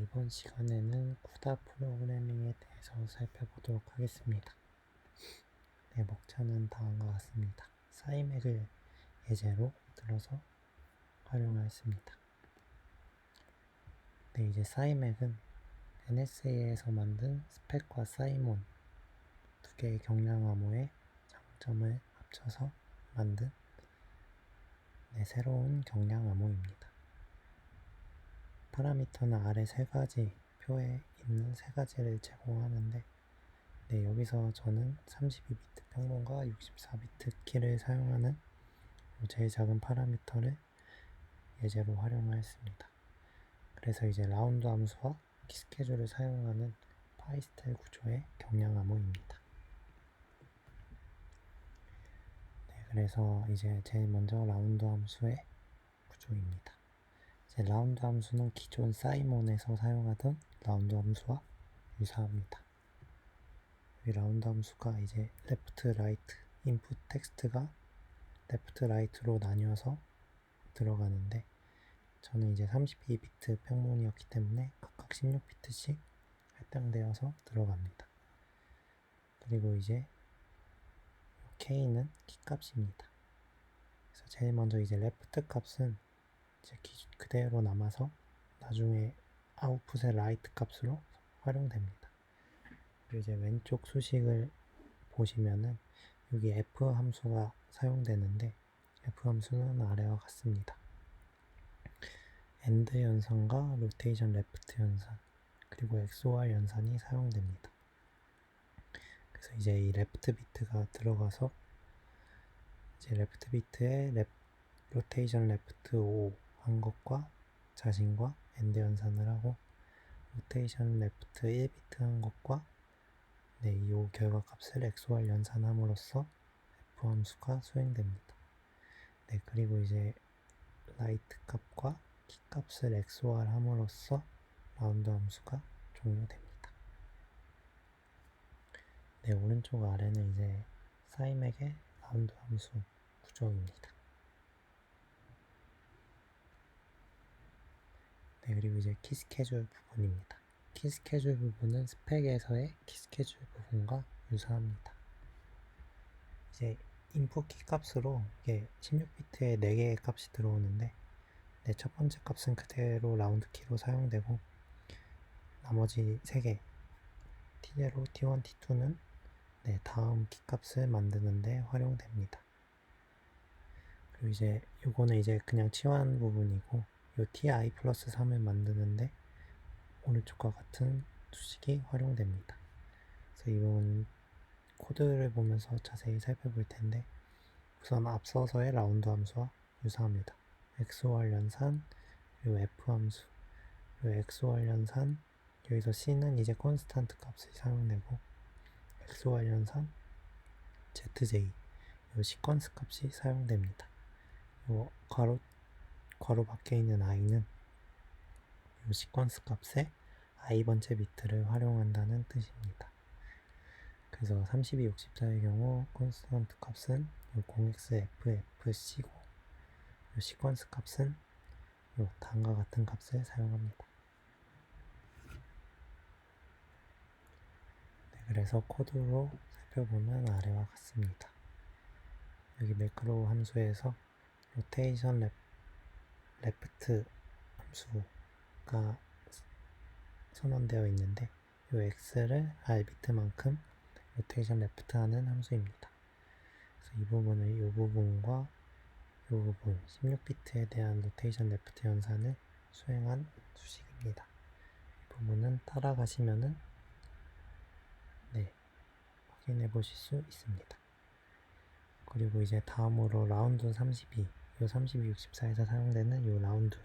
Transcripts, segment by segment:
이번 시간에는 쿠다 프로그래밍에 대해서 살펴보도록 하겠습니다. 네, 목차는 다음과 같습니다. 사이맥을 예제로 들어서 활용하였습니다. 네, 이제 사이맥은 NSA에서 만든 스펙과 사이몬 두 개의 경량 암호의 장점을 합쳐서 만든 새로운 경량 암호입니다. 파라미터는 아래 세 가지 표에 있는 세 가지를 제공하는데 여기서 저는 32비트 평범과 64비트 키를 사용하는 제일 작은 파라미터를 예제로 활용하였습니다. 그래서 이제 라운드 함수와 키스케줄을 사용하는 파이스텔 구조의 경량 암호입니다. 그래서 이제 제일 먼저 라운드 함수의 구조입니다. 이제 라운드 함수는 기존 사이몬에서 사용하던 라운드 함수와 유사합니다. 이 라운드 함수가 이제 레프트, 라이트, 인풋 텍스트가 레프트, 라이트로 나뉘어서 들어가는데 저는 이제 32비트 평문이었기 때문에 각각 16비트씩 할당되어서 들어갑니다. 그리고 이제 K는 키값입니다. 그래서 제일 먼저 이제 레프트 값은 이제 그대로 남아서 나중에 아웃풋의 라이트 값으로 활용됩니다. 그리고 이제 왼쪽 수식을 보시면은 여기 F 함수가 사용되는데 F 함수는 아래와 같습니다. AND 연산과 로테이션 레프트 연산 그리고 XOR 연산이 사용됩니다. 그래서 이제 이 레프트 비트가 들어가서 이제 레프트 비트에 로테이션 레프트 5 한 것과 자신과 AND 연산을 하고 로테이션 레프트 1비트 한 것과 이 결과값을 XOR 연산함으로써 F 함수가 수행됩니다. 그리고 이제 라이트 값과 키 값을 XOR 함으로써 라운드 함수가 종료됩니다. 오른쪽 아래는 이제 사이맥의 라운드 함수 구조입니다. 그리고 이제 키스케줄 부분입니다. 키스케줄 부분은 스펙에서의 키스케줄 부분과 유사합니다. 이제 인풋 키 값으로 이게 16비트에 4개의 값이 들어오는데 첫 번째 값은 그대로 라운드 키로 사용되고 나머지 3개 T0, T1, T2는 다음 키 값을 만드는데 활용됩니다. 그리고 이제 요거는 이제 그냥 치환 부분이고 요 TI 플러스 3을 만드는데 오른쪽과 같은 수식이 활용됩니다. 그래서 이 부분 코드를 보면서 자세히 살펴볼 텐데 우선 앞서서의 라운드 함수와 유사합니다. XOR 연산, 그리고 F 함수, 그리고 XOR 연산, 여기서 C는 이제 콘스탄트 값이 사용되고 XOR 연산, ZJ, 이 시퀀스 값이 사용됩니다. 요 괄호 밖에 있는 i는 이 시퀀스 값의 i번째 비트를 활용한다는 뜻입니다. 그래서 32, 64의 경우 콘스턴트 값은 0xFFC고 이 시퀀스 값은 다음과 같은 값을 사용합니다. 그래서 코드로 살펴보면 아래와 같습니다. 여기 매크로 함수에서 로테이션 레프트 함수가 선언되어 있는데 이 x를 r비트만큼 로테이션 레프트 하는 함수입니다. 그래서 이 부분을 이 부분과 이 부분 16비트에 대한 로테이션 레프트 연산을 수행한 수식입니다. 이 부분은 따라가시면은 확인해 보실 수 있습니다. 그리고 이제 다음으로 라운드 32, 이 32, 64에서 사용되는 이 라운드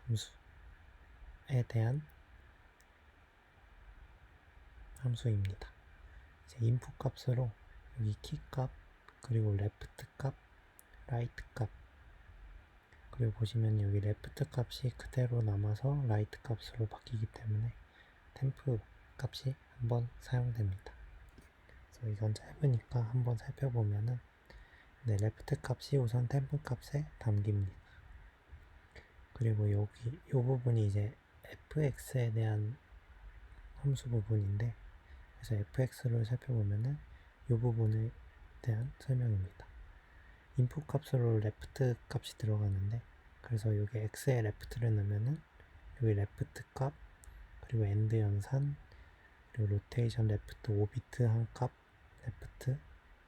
함수에 대한 함수입니다. 이제 인풋 값으로 여기 키 값, 그리고 레프트 값, 라이트 값, 그리고 보시면 여기 레프트 값이 그대로 남아서 라이트 값으로 바뀌기 때문에 템프 값이 한번 사용됩니다. 그래서 이건 짧으니까 한번 살펴보면은 레프트 값이 우선 템프 값에 담깁니다. 그리고 여기 이 부분이 이제 fx에 대한 함수 부분인데, 그래서 fx를 살펴보면은 이 부분에 대한 설명입니다. 인풋 값으로 레프트 값이 들어가는데, 그래서 여기 x에 레프트를 넣으면은 여기 레프트 값, 그리고 엔드 연산, 그리고 로테이션 레프트 5비트 한 값, 레프트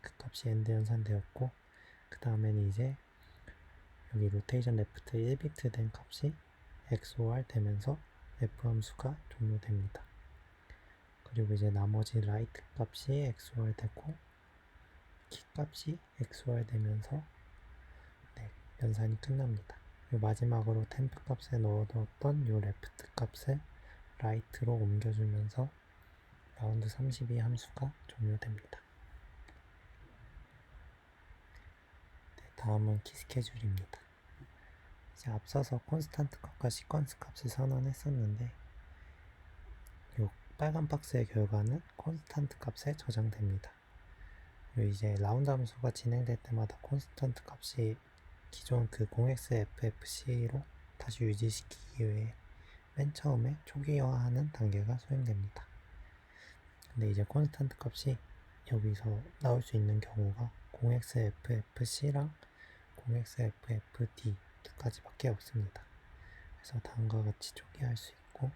그 값이 엔드 연산되었고, 그 다음에는 이제 여기 로테이션 레프트 1비트 된 값이 XOR 되면서 F 함수가 종료됩니다. 그리고 이제 나머지 라이트 값이 XOR 되고 키 값이 XOR 되면서 연산이 끝납니다. 그리고 마지막으로 템프 값에 넣어뒀던 이 레프트 값을 라이트로 옮겨주면서 라운드 32 함수가 종료됩니다. 다음은 키 스케줄입니다. 이제 앞서서 콘스탄트 값과 시퀀스 값을 선언했었는데, 이 빨간 박스의 결과는 콘스탄트 값에 저장됩니다. 그리고 이제 라운드 함수가 진행될 때마다 콘스탄트 값이 기존 그 0xffc로 다시 유지시키기 위해 맨 처음에 초기화하는 단계가 수행됩니다. 근데 이제 콘스탄트 값이 여기서 나올 수 있는 경우가 0xffc랑 0xffd 까지밖에 없습니다. 그래서 다음과 같이 초기화할 수 있고,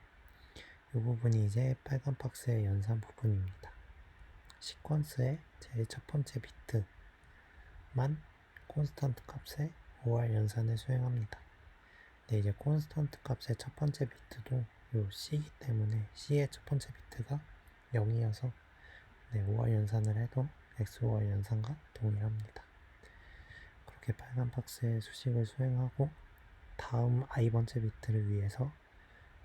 이 부분이 이제 빨간 박스의 연산 부분입니다. 시퀀스의 제일 첫 번째 비트만 콘스탄트 값의 OR 연산을 수행합니다. 근데 이제 콘스탄트 값의 첫 번째 비트도 요 C이기 때문에 C의 첫 번째 비트가 0이어서 OR 연산을 해도 XOR 연산과 동일합니다. 그렇게 빨간 박스의 수식을 수행하고 다음 i번째 비트를 위해서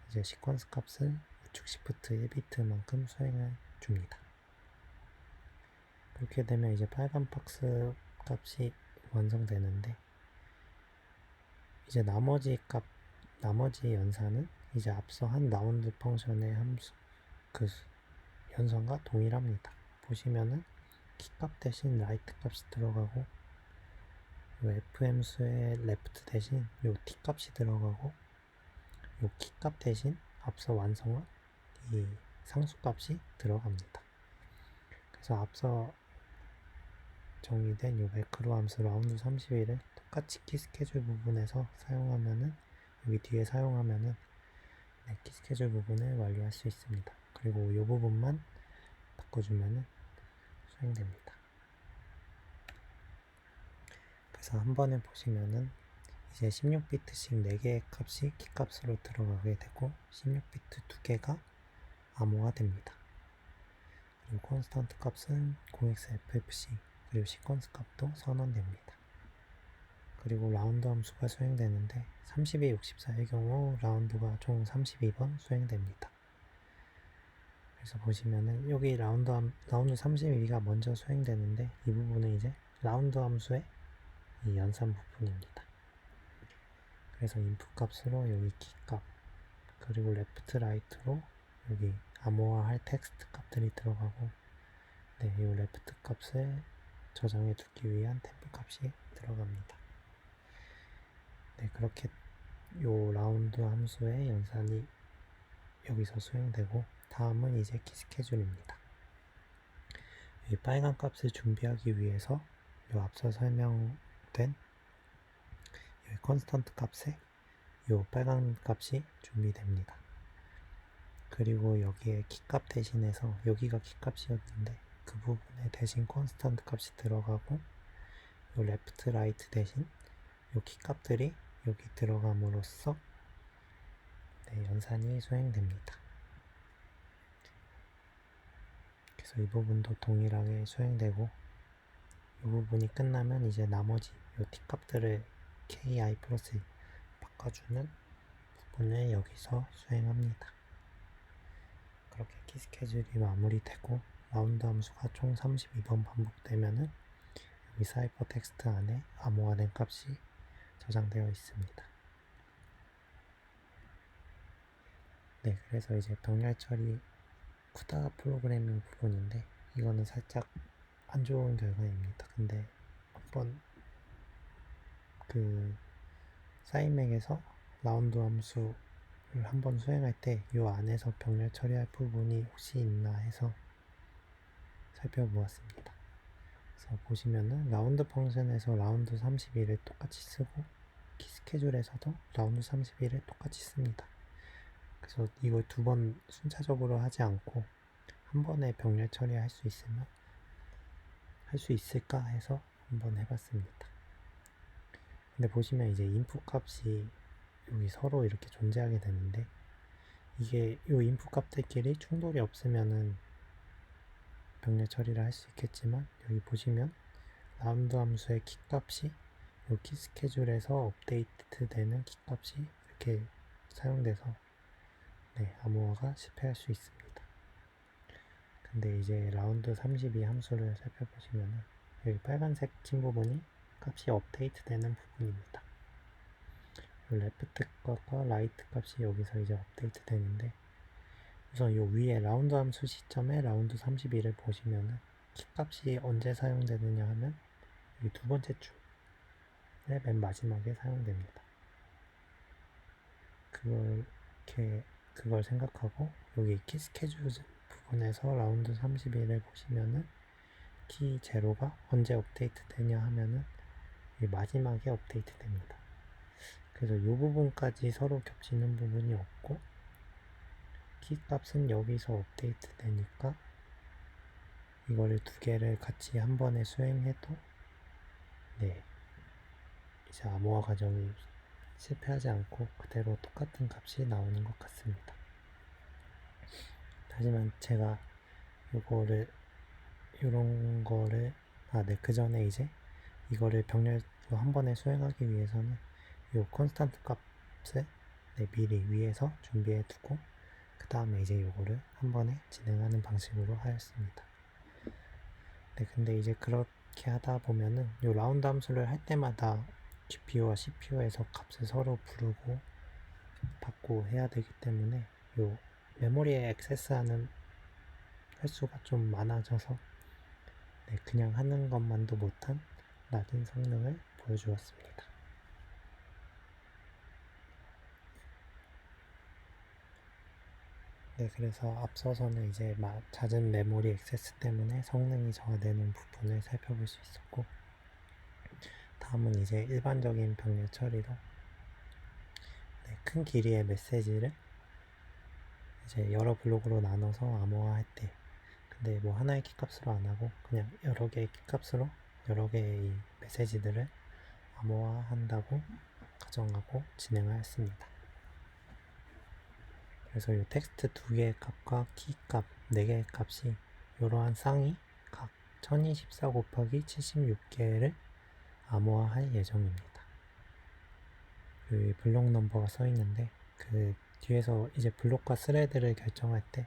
이제 시퀀스 값을 우측 시프트 1비트만큼 수행해 줍니다. 그렇게 되면 이제 빨간 박스 값이 완성되는데, 이제 나머지 연산은 이제 앞서 한 라운드 펑션의 함수 그 연산과 동일합니다. 보시면은 키값 대신 라이트 값이 들어가고, 요 fm수의 레프트 대신 요 t 값이 들어가고, 요 키값 대신 앞서 완성한 이 상수값이 들어갑니다. 그래서 앞서 정의된 요 매크로 함수 라운드 31을 똑같이 키 스케줄 부분에서 사용하면은, 여기 뒤에 사용하면은 키 스케줄 부분을 완료할 수 있습니다. 그리고 이 부분만 바꿔주면은 수행됩니다. 그래서 한 번에 보시면은 이제 16비트씩 4개의 값이 키 값으로 들어가게 되고 16비트 2개가 암호화 됩니다. 그리고 콘스탄트 값은 0xffc, 그리고 시퀀스 값도 선언됩니다. 그리고 라운드 함수가 수행되는데 32, 64의 경우 라운드가 총 32번 수행됩니다. 그래서 보시면은 여기 라운드 32가 먼저 수행되는데, 이 부분은 이제 라운드 함수의 이 연산 부분입니다. 그래서 인풋 값으로 여기 키 값, 그리고 레프트 라이트로 여기 암호화할 텍스트 값들이 들어가고, 이 레프트 값을 저장해 두기 위한 템프 값이 들어갑니다. 그렇게 요 라운드 함수의 연산이 여기서 수행되고, 다음은 이제 키 스케줄입니다. 이 빨간 값을 준비하기 위해서 요 앞서 설명된 이 컨스턴트 값에 요 빨간 값이 준비됩니다. 그리고 여기에 키값 대신해서, 여기가 키값이었는데 그 부분에 대신 컨스턴트 값이 들어가고, 요 레프트 라이트 대신 요 키값들이 여기 들어감으로써 연산이 수행됩니다. 그래서 이 부분도 동일하게 수행되고, 이 부분이 끝나면 이제 나머지 요 t값들을 ki 플러스 바꿔주는 부분을 여기서 수행합니다. 그렇게 키 스케줄이 마무리되고 라운드 함수가 총 32번 반복되면은 여기 사이퍼 텍스트 안에 암호화된 값이 저장되어 있습니다. 그래서 이제 병렬 처리 쿠다 프로그래밍 부분인데, 이거는 살짝 안 좋은 결과입니다. 근데 한번 그 사이맥에서 라운드 함수 한번 수행할 때 이 안에서 병렬 처리할 부분이 혹시 있나 해서 살펴보았습니다. 그래서 보시면은 라운드 펑션에서 라운드 31을 똑같이 쓰고 키 스케줄에서도 라운드 31을 똑같이 씁니다. 그래서 이걸 두 번 순차적으로 하지 않고 한 번에 병렬 처리할 수 있으면 할 수 있을까 해서 한번 해봤습니다. 근데 보시면 이제 인풋 값이 여기 서로 이렇게 존재하게 되는데 이게 이 인풋 값들끼리 충돌이 없으면은 병렬 처리를 할 수 있겠지만 여기 보시면 라운드 함수의 키 값이 이 키 스케줄에서 업데이트 되는 키 값이 이렇게 사용돼서 암호화가 실패할 수 있습니다. 근데 이제 라운드 32 함수를 살펴보시면 여기 빨간색 친 부분이 값이 업데이트 되는 부분입니다. 레프트 값과 라이트 값이 여기서 이제 업데이트 되는데 우선 이 위에 라운드 함수 시점에 라운드 31을 보시면은 키 값이 언제 사용되느냐 하면 여기 두 번째 줄의 맨 마지막에 사용됩니다. 그걸 생각하고 여기 키 스케줄 부분에서 라운드 31을 보시면은 키 제로가 언제 업데이트 되냐 하면은 마지막에 업데이트 됩니다. 그래서 이 부분까지 서로 겹치는 부분이 없고 키 값은 여기서 업데이트 되니까 이거를 두 개를 같이 한 번에 수행해도 이제 암호화 과정이 실패하지 않고 그대로 똑같은 값이 나오는 것 같습니다. 하지만 제가 그 전에 이제 이거를 병렬로 한 번에 수행하기 위해서는 이 콘스탄트 값을 미리 위에서 준비해 두고 그 다음에 이제 이거를 한 번에 진행하는 방식으로 하였습니다. 근데 이제 그렇게 하다 보면은 이 라운드 함수를 할 때마다 GPU와 CPU에서 값을 서로 부르고 받고 해야 되기 때문에 이 메모리에 액세스하는 횟수가 좀 많아져서 그냥 하는 것만도 못한 낮은 성능을 보여주었습니다. 그래서 앞서서는 이제 잦은 메모리 액세스 때문에 성능이 저하되는 부분을 살펴볼 수 있었고 다음은 이제 일반적인 병렬 처리로 큰 길이의 메시지를 이제 여러 블록으로 나눠서 암호화할 때 근데 뭐 하나의 키값으로 안 하고 그냥 여러 개의 키값으로 여러 개의 메시지들을 암호화한다고 가정하고 진행하였습니다. 그래서 이 텍스트 두 개의 값과 키 값, 네 개의 값이 이러한 쌍이 각 1024 곱하기 76개를 암호화할 예정입니다. 그 블록 넘버가 써 있는데 그 뒤에서 이제 블록과 스레드를 결정할 때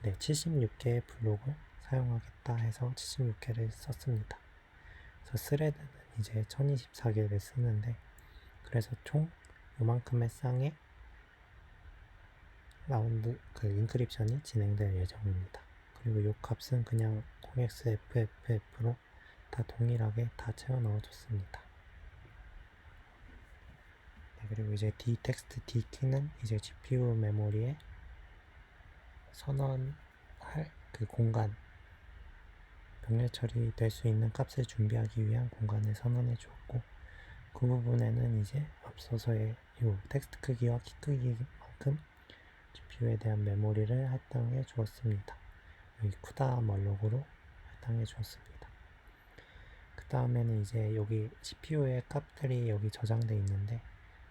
76개의 블록을 사용하겠다 해서 76개를 썼습니다. 그래서 스레드는 이제 1024개를 쓰는데 그래서 총 요만큼의 쌍의 라운드 인크립션이 진행될 예정입니다. 그리고 이 값은 그냥 0xFFF로 다 동일하게 다 채워 넣어줬습니다. 그리고 이제 dText dKey는 이제 GPU 메모리에 선언할 그 공간 병렬 처리될 수 있는 값을 준비하기 위한 공간을 선언해 주었고 그 부분에는 이제 앞서서의 이 텍스트 크기와 키 크기만큼 GPU에 대한 메모리를 할당해 주었습니다. 여기 쿠다 멀록으로 할당해 주었습니다. 그 다음에는 이제 여기 CPU의 값들이 여기 저장되어 있는데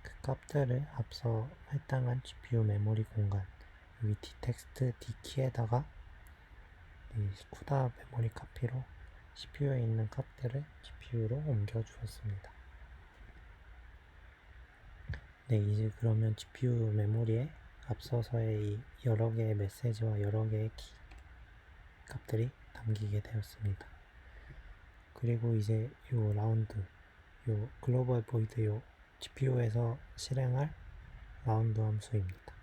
그 값들을 앞서 할당한 GPU 메모리 공간 여기 dText dKey에다가 이 쿠다 메모리 카피로 CPU에 있는 값들을 GPU로 옮겨 주었습니다. 이제 그러면 GPU 메모리에 앞서서의 이 여러 개의 메시지와 여러 개의 키 값들이 담기게 되었습니다. 그리고 이제 요 라운드, 요 글로벌 보이드 요 GPU에서 실행할 라운드 함수입니다.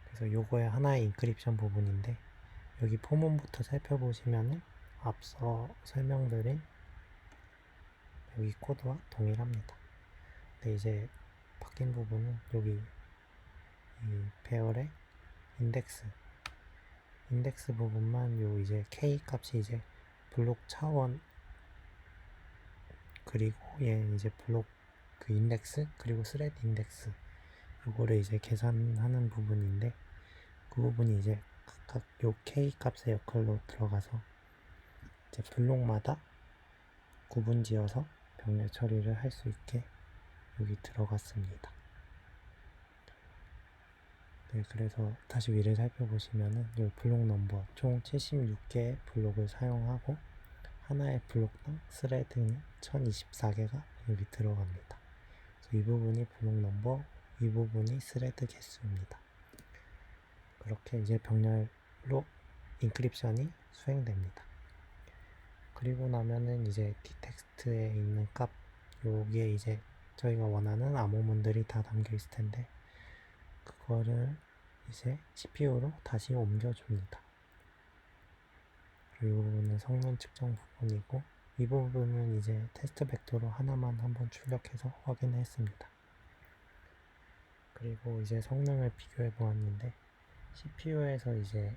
그래서 요거의 하나의 인크립션 부분인데 여기 포문부터 살펴보시면은 앞서 설명드린 여기 코드와 동일합니다. 근데 이제 바뀐 부분은 여기 이 배열의 인덱스 부분만 요 이제 K 값이 이제 블록 차원 그리고 얘 이제 블록 그 인덱스 그리고 스레드 인덱스 요거를 이제 계산하는 부분인데 그 부분이 이제 각각 요 K 값의 역할로 들어가서 이제 블록마다 구분 지어서 병렬 처리를 할 수 있게 여기 들어갔습니다. 네, 그래서 다시 위를 살펴보시면은 이 블록 넘버 총 76개의 블록을 사용하고 하나의 블록당 스레드는 1024개가 여기 들어갑니다. 그래서 이 부분이 블록 넘버, 이 부분이 스레드 개수입니다. 그렇게 이제 병렬로 인크립션이 수행됩니다. 그리고 나면은 이제 디텍스트에 있는 값, 여기에 이제 저희가 원하는 암호문들이 다 담겨 있을 텐데 그거를 이제 CPU로 다시 옮겨줍니다. 그리고 이 부분은 성능 측정 부분이고 이 부분은 이제 테스트 벡터로 하나만 한번 출력해서 확인했습니다. 그리고 이제 성능을 비교해 보았는데 CPU에서 이제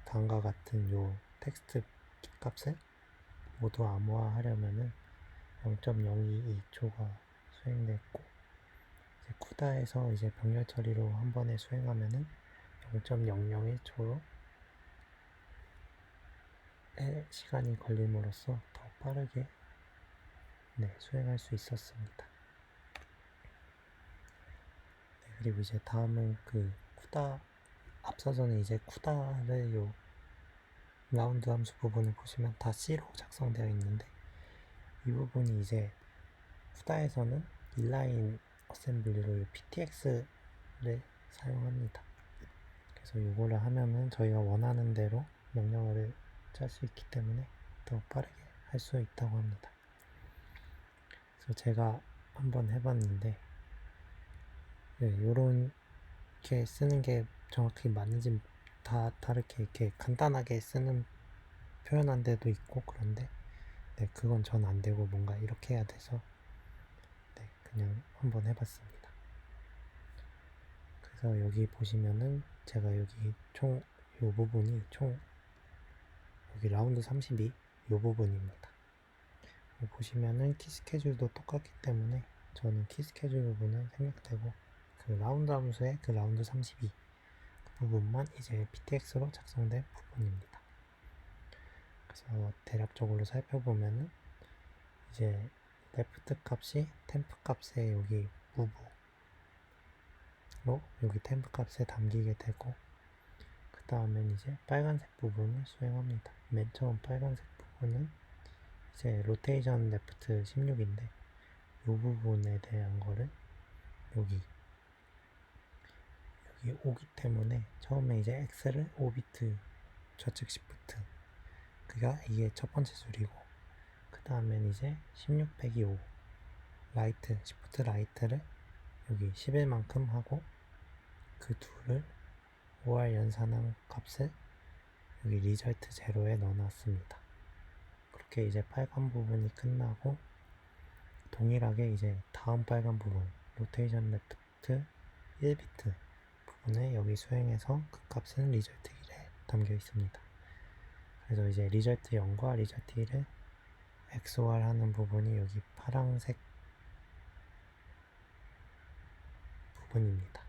다음과 같은 요 텍스트 값을 모두 암호화하려면은 0.022초가 수행됐고 이제 쿠다에서 이제 병렬 처리로 한 번에 수행하면은 0.001초로 시간이 걸림으로써 더 빠르게 수행할 수 있었습니다. 그리고 이제 다음은 그 쿠다 앞서서는 이제 쿠다를 요 라운드 함수 부분을 보시면 다 C로 작성되어 있는데 이 부분이 이제 쿠다에서는 인라인 어셈블리로 PTX를 사용합니다. 그래서 이거를 하면은 저희가 원하는 대로 명령어를 짤 수 있기 때문에 더 빠르게 할 수 있다고 합니다. 그래서 제가 한번 해봤는데 요렇게 쓰는 게 정확히 맞는지 다 다르게 이렇게 간단하게 쓰는 표현한 데도 있고 그런데 그건 전 안 되고 뭔가 이렇게 해야 돼서 그냥 한번 해봤습니다. 그래서 여기 보시면은 제가 여기 총 요 부분이 총 여기 라운드 32 요 부분입니다. 보시면은 키 스케줄도 똑같기 때문에 저는 키 스케줄 부분은 생략되고 그 라운드 함수의 그 라운드 32 그 부분만 이제 PTX로 작성된 부분입니다. 그래서 대략적으로 살펴보면은 이제 레프트 값이 템프 값에 여기 무브로 여기 템프 값에 담기게 되고 그 다음엔 이제 빨간색 부분을 수행합니다. 맨 처음 빨간색 부분은 이제 로테이션 레프트 16인데 이 부분에 대한 거를 여기 오기 때문에 처음에 이제 X를 5비트 좌측 시프트 그가 이게 첫 번째 줄이고 그 다음엔 이제 16 빼기 5 라이트 시프트 라이트를 여기 11만큼 하고 그 둘을 OR 연산한 값을 여기 리절트 제로에 넣어놨습니다. 그렇게 이제 빨간 부분이 끝나고 동일하게 이제 다음 빨간 부분 로테이션 레프트 1비트 부분을 여기 수행해서 그 값은 리절트 1에 담겨 있습니다. 그래서 이제 리절트 0과 리절트 1을 XOR 하는 부분이 여기 파란색 부분입니다.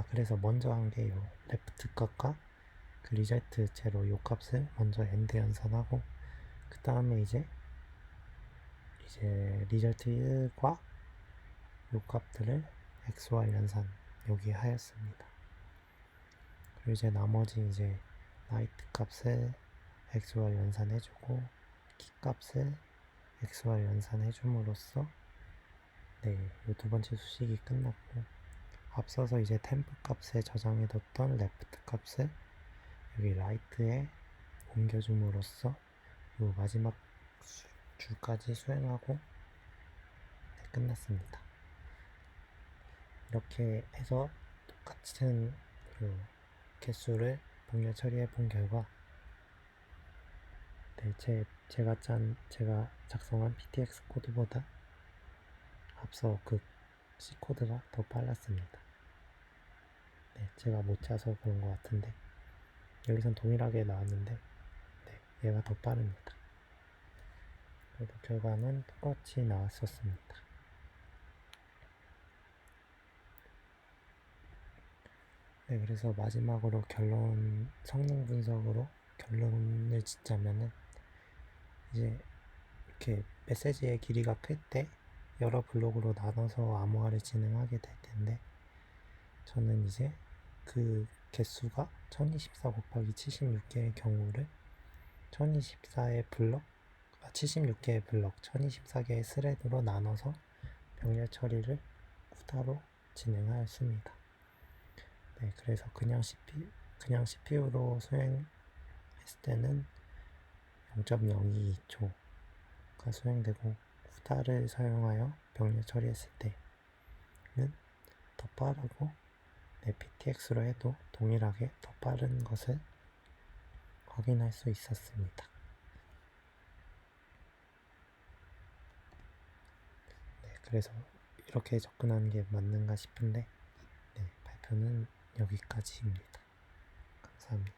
그래서 먼저 한 게 요 레프트 값과 그 리절트 제로 요 값을 먼저 엔드 연산하고 그 다음에 이제 리절트 1과 요 값들을 XOR 연산 여기 하였습니다. 그리고 이제 나머지 이제 라이트 값을 XOR 연산해주고 키 값을 XOR 연산해줌으로써 이 두 번째 수식이 끝났고 앞서서 이제 템프 값에 저장해뒀던 레프트 값을 여기 라이트에 옮겨줌으로써 이 마지막 줄까지 수행하고 끝났습니다. 이렇게 해서 똑같은 그 개수를 병렬 처리해 본 결과 제 제가 작성한 PTX 코드보다 앞서 그 C 코드가 더 빨랐습니다. 네, 제가 못 짜서 그런 것 같은데 여기선 동일하게 나왔는데 네, 얘가 더 빠릅니다. 그래도 결과는 똑같이 나왔었습니다. 네, 그래서 마지막으로 성능 분석으로 결론을 짓자면은 이제 이렇게 메시지의 길이가 클 때 여러 블록으로 나눠서 암호화를 진행하게 될 텐데 저는 이제 그 개수가 1024 곱하기 76개의 경우를 76개의 블록, 1024개의 스레드로 나눠서 병렬 처리를 후다로 진행하였습니다. 네, 그래서 그냥 CPU로 수행했을 때는 0.022초가 수행되고 후다를 사용하여 병렬 처리했을 때는 더 빠르고 PTX로 해도 동일하게 더 빠른 것을 확인할 수 있었습니다. 네, 그래서 이렇게 접근하는 게 맞는가 싶은데 네, 발표는 여기까지입니다. 감사합니다.